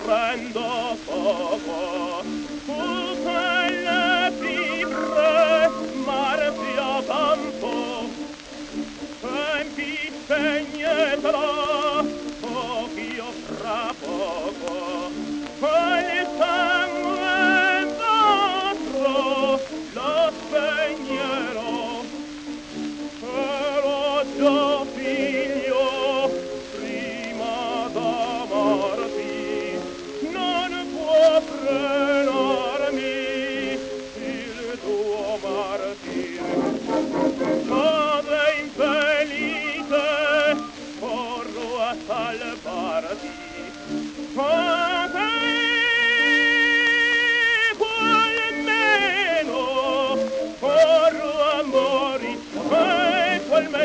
rendo poco tutte le fibre marcia campo tempi spegneterò poch'io fra poco il sangue vostro lo spegnerò ero già figlio prima d'amarti non può frenarmi il tuo martir madre infelice corro a salvarti ma te qual meno corro a morire qual me